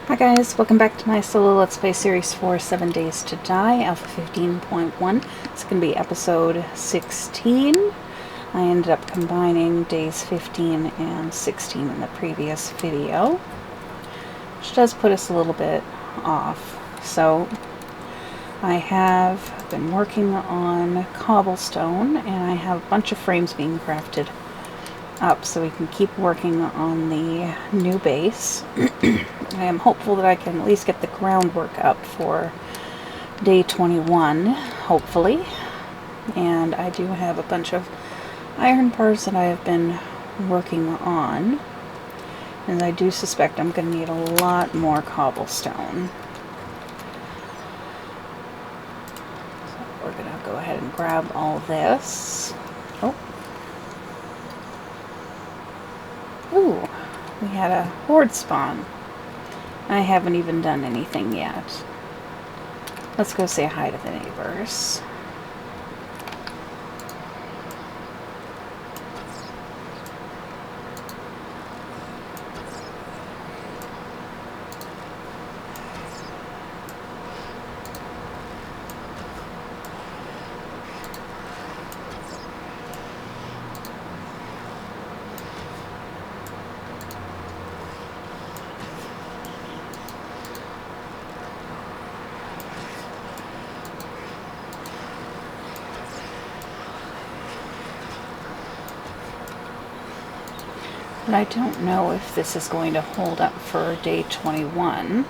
Hi guys, welcome back to my solo Let's Play series for 7 Days to Die, Alpha 15.1. It's going to be episode 16. I ended up combining days 15 and 16 in the previous video, which does put us a little bit off. So I have been working on cobblestone, and I have a bunch of frames being crafted up so we can keep working on the new base. I am hopeful that I can at least get the groundwork up for day 21, hopefully. And I do have a bunch of iron parts that I have been working on, and I do suspect I'm going to need a lot more cobblestone. So we're going to go ahead and grab all this. Oh. Ooh, we had a horde spawn. I haven't even done anything yet. Let's go say hi to the neighbors. But I don't know if this is going to hold up for day 21.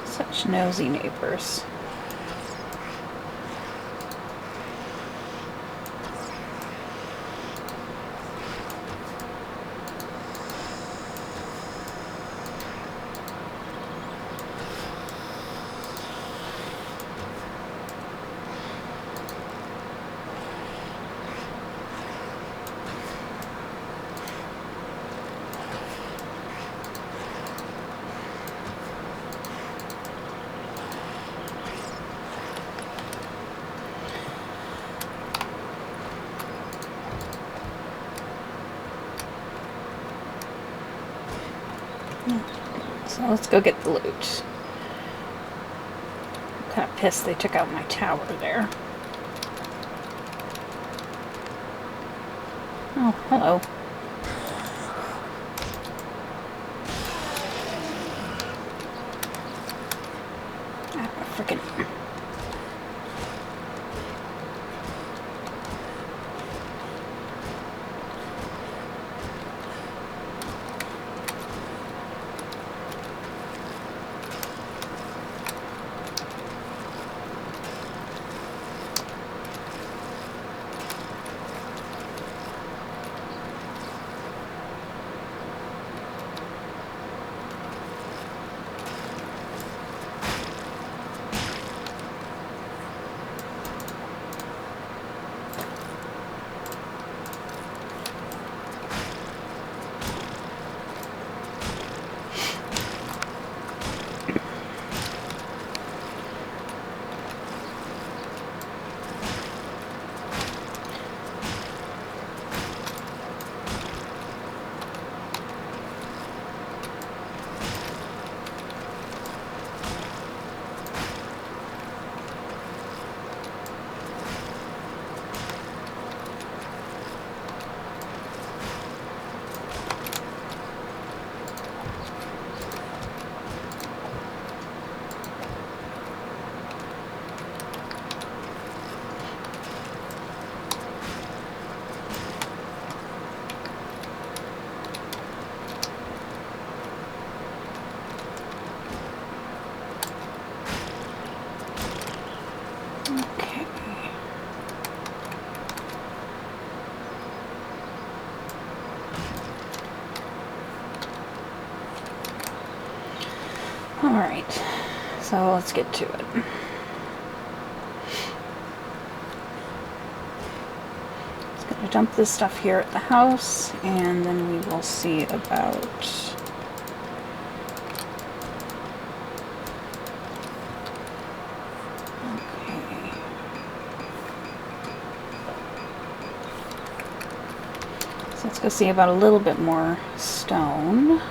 Such nosy neighbors. So let's go get the loot. I'm kind of pissed they took out my tower there. Oh, hello. Ah, frickin'. Alright, so let's get to it. Just gonna dump this stuff here at the house, and then we will see about let's go see about a little bit more stone.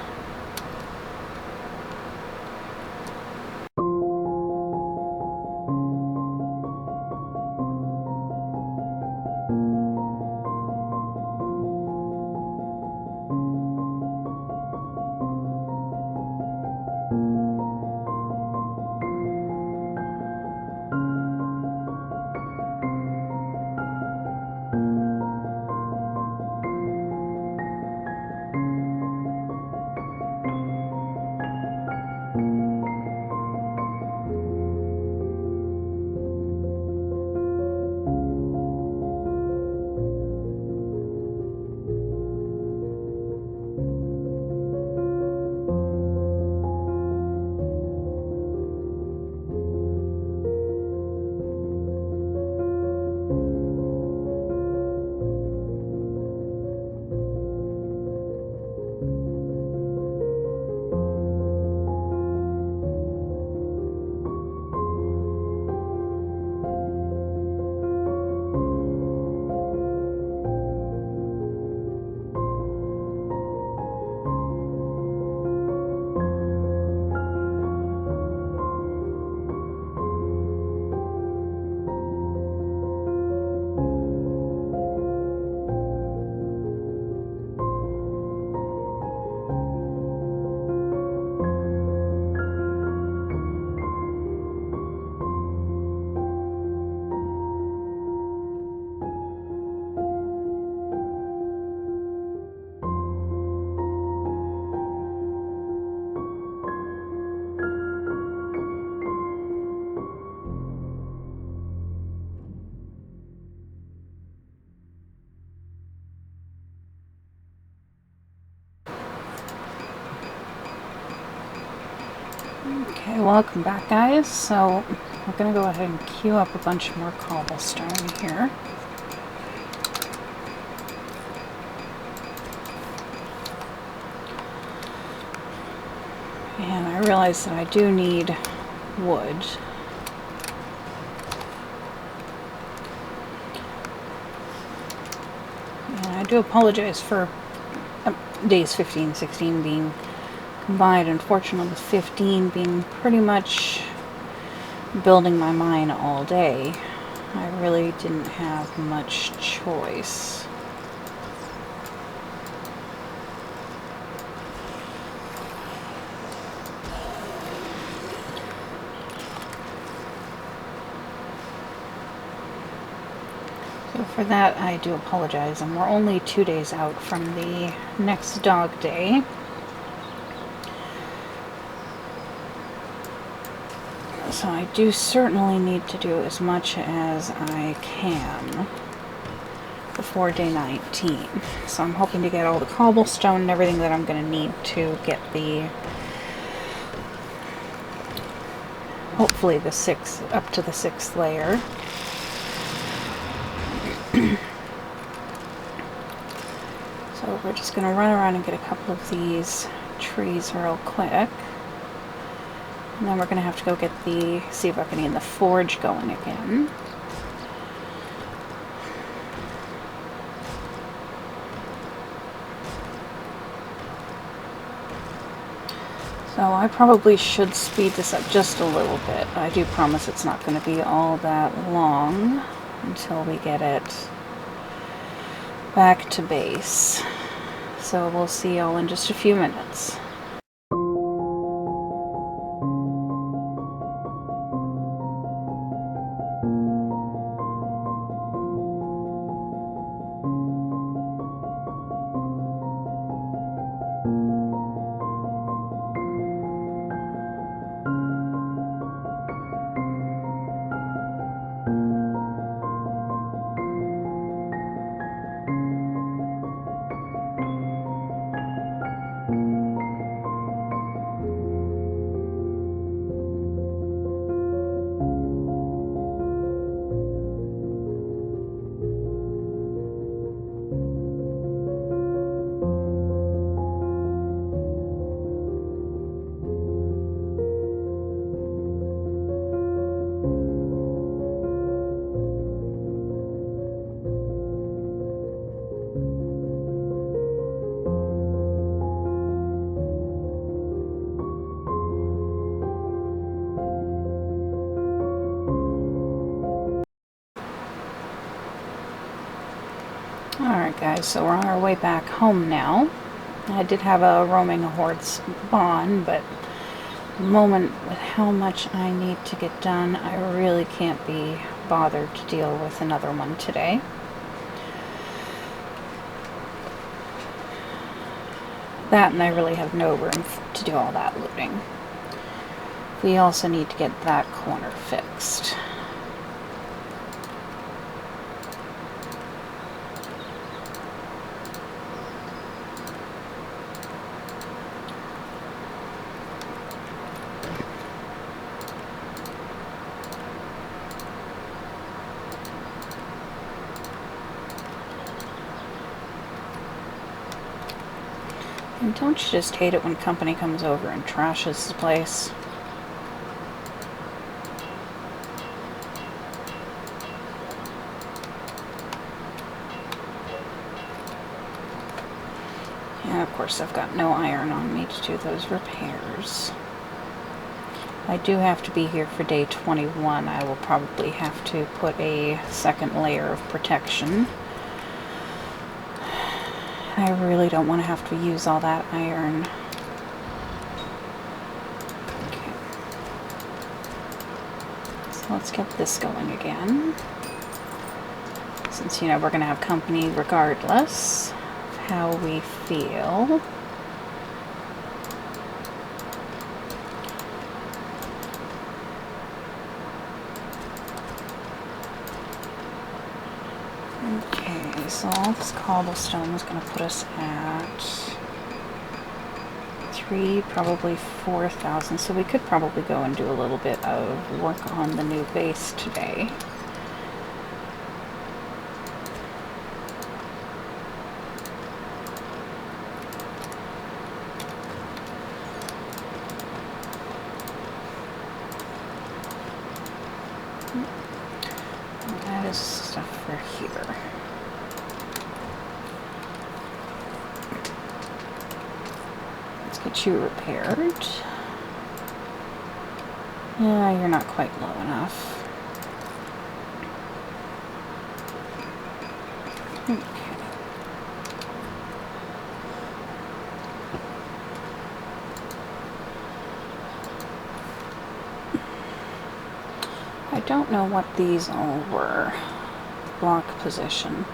Okay, welcome back, guys. So we're going to go ahead and queue up a bunch more cobblestone here. And I realize that I do need wood. And I do apologize for days 15, 16 being combined. Unfortunately, 15 being pretty much building my mine all day. I really didn't have much choice. So for that, I do apologize, and we're only 2 days out from the next dog day. So I do certainly need to do as much as I can before day 19. So I'm hoping to get all the cobblestone and everything that I'm going to need to get the, hopefully the up to the 6th layer. So we're just going to run around and get a couple of these trees real quick. And then we're going to have to go get see if I can get the forge going again. So I probably should speed this up just a little bit. I do promise it's not going to be all that long until we get it back to base. So we'll see y'all in just a few minutes. Alright guys, so we're on our way back home now. I did have a roaming horde spawn, but at the moment with how much I need to get done, I really can't be bothered to deal with another one today. That, and I really have no room to do all that looting. We also need to get that corner fixed. And don't you just hate it when company comes over and trashes the place? And of course I've got no iron on me to do those repairs. I do have to be here for day 21. I will probably have to put a second layer of protection. I really don't want to have to use all that iron. Okay. So let's get this going again. Since, you know, we're going to have company regardless of how we feel. Okay, so all this cobblestone is going to put us at 3, probably 4,000. So we could probably go and do a little bit of work on the new base today. That is stuff for here. Let's get you repaired. Yeah, you're not quite low enough. Okay. I don't know what these all were. Block position.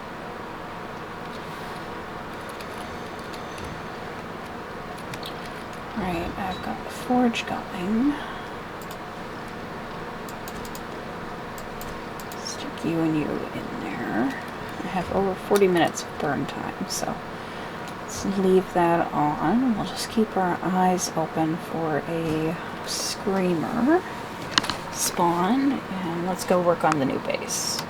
Right, I've got the forge going. Stick you and you in there. I have over 40 minutes of burn time, so let's leave that on. We'll just keep our eyes open for a screamer spawn, and let's go work on the new base.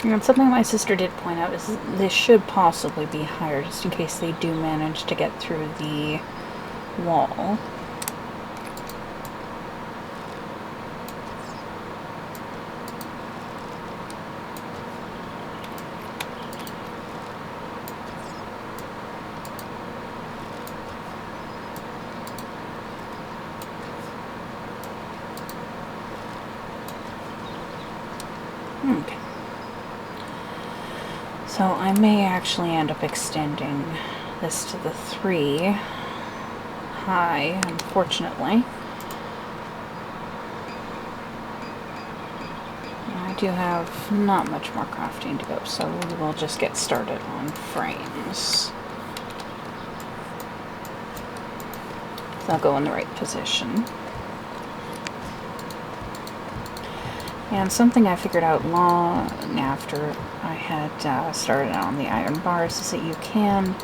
And something my sister did point out is this should possibly be higher, just in case they do manage to get through the wall. Okay. So I may actually end up extending this to the 3 high, unfortunately. I do have not much more crafting to go, so we will just get started on frames. They'll go in the right position. And something I figured out long after I had started on the iron bars is that you can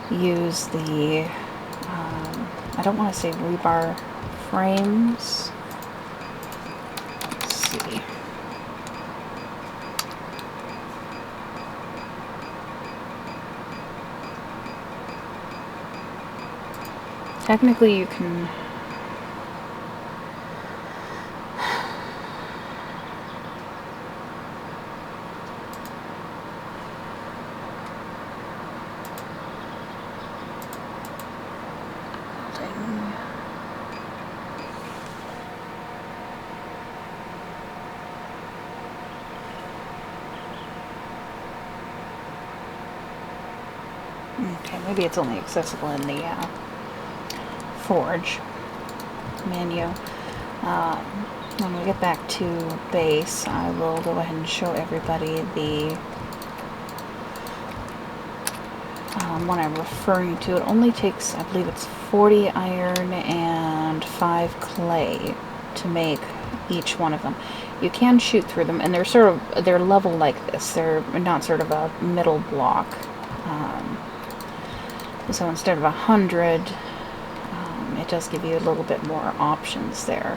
use the, I don't want to say rebar frames. Let's see. Technically, you can... Okay, maybe it's only accessible in the Forge menu. When we get back to base, I will go ahead and show everybody the one I'm referring to. It only takes, I believe it's 40 iron and 5 clay to make each one of them. You can shoot through them, and they're level like this. They're not sort of a middle block. So instead of 100, it does give you a little bit more options there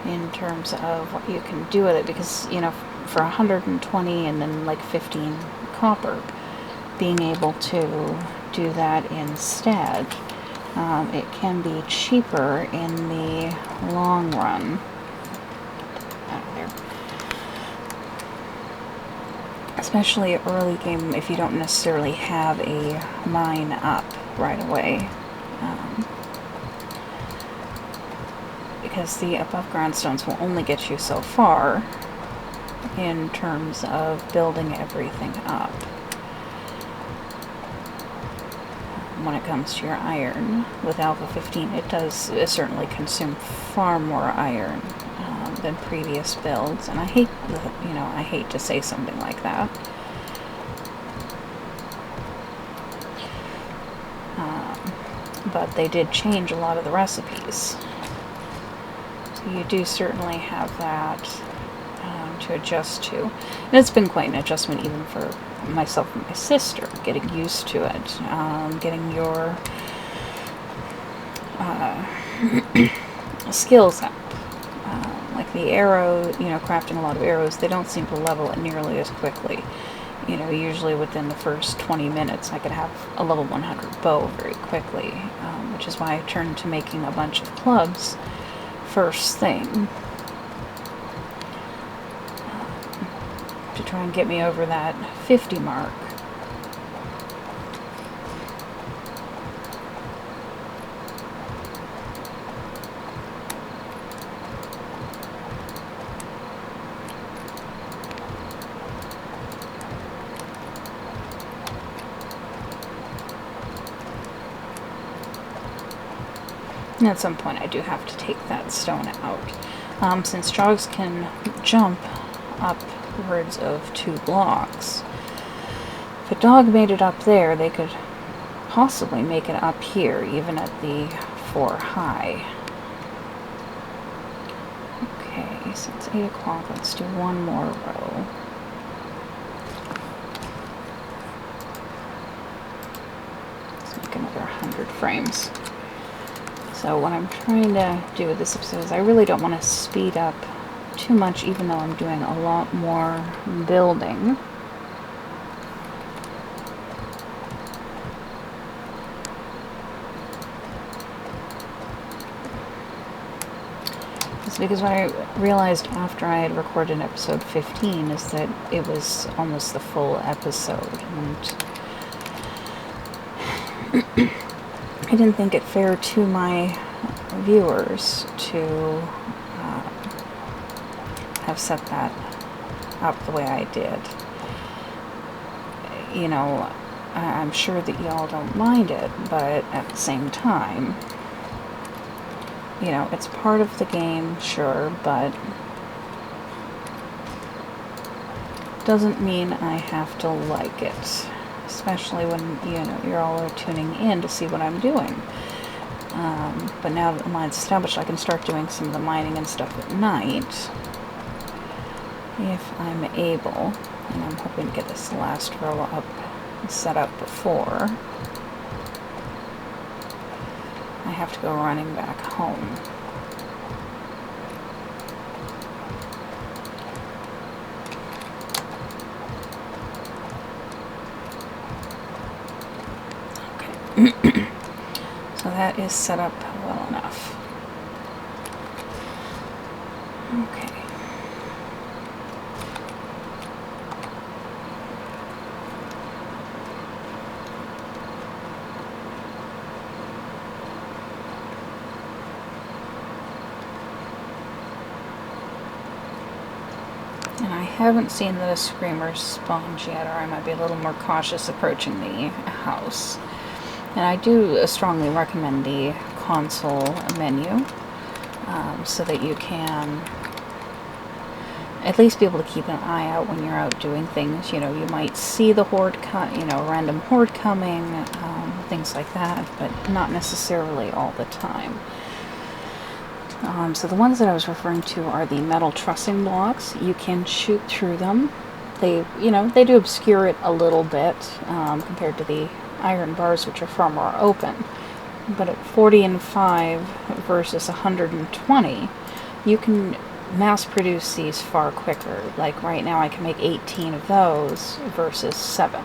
in terms of what you can do with it, because, you know, for 120 and then like 15 copper, being able to do that instead, it can be cheaper in the long run. Especially early game, if you don't necessarily have a mine up right away. Because the above ground stones will only get you so far in terms of building everything up. When it comes to your iron, with Alpha 15, it does certainly consume far more iron than previous builds, and I hate to say something like that. But they did change a lot of the recipes. So you do certainly have that to adjust to. And it's been quite an adjustment even for myself and my sister, getting used to it, getting your skills up. Like the arrow, crafting a lot of arrows, they don't seem to level it nearly as quickly. Usually within the first 20 minutes I could have a level 100 bow very quickly, which is why I turned to making a bunch of clubs first thing, to try and get me over that 50 mark. And at some point I do have to take that stone out. Since jogs can jump upwards of 2 blocks, if a dog made it up there, they could possibly make it up here, even at the 4 high. Okay, so it's 8 o'clock. Let's do one more row. Let's make another 100 frames. So what I'm trying to do with this episode is I really don't want to speed up too much, even though I'm doing a lot more building. It's because what I realized after I had recorded episode 15 is that it was almost the full episode, and I didn't think it fair to my viewers to have set that up the way I did. I'm sure that y'all don't mind it, but at the same time, it's part of the game, sure, but doesn't mean I have to like it. Especially when, you're all tuning in to see what I'm doing. But now that the mine's established, I can start doing some of the mining and stuff at night, if I'm able. And I'm hoping to get this last row up set up before I have to go running back home. that is set up well enough. Okay. And I haven't seen the screamers spawned yet, or I might be a little more cautious approaching the house. And I do strongly recommend the console menu, so that you can at least be able to keep an eye out when you're out doing things. You know, you might see the horde random horde coming, things like that, but not necessarily all the time. So the ones that I was referring to are the metal trussing blocks. You can shoot through them. They do obscure it a little bit, compared to the iron bars, which are far more open. But at 40 and 5 versus 120, you can mass produce these far quicker. Like right now I can make 18 of those versus 7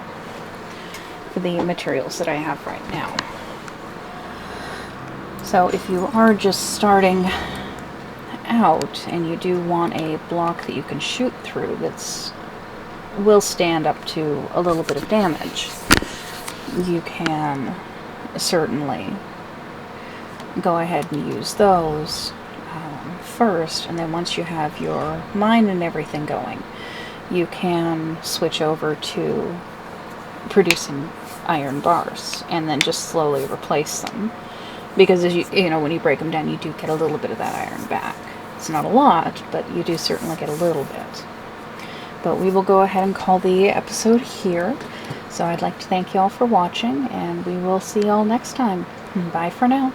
for the materials that I have right now. So if you are just starting out and you do want a block that you can shoot through will stand up to a little bit of damage, you can certainly go ahead and use those first, and then once you have your mine and everything going, you can switch over to producing iron bars and then just slowly replace them. Because as when you break them down, you do get a little bit of that iron back. It's not a lot, but you do certainly get a little bit. But we will go ahead and call the episode here. So I'd like to thank you all for watching, and we will see you all next time. Bye for now.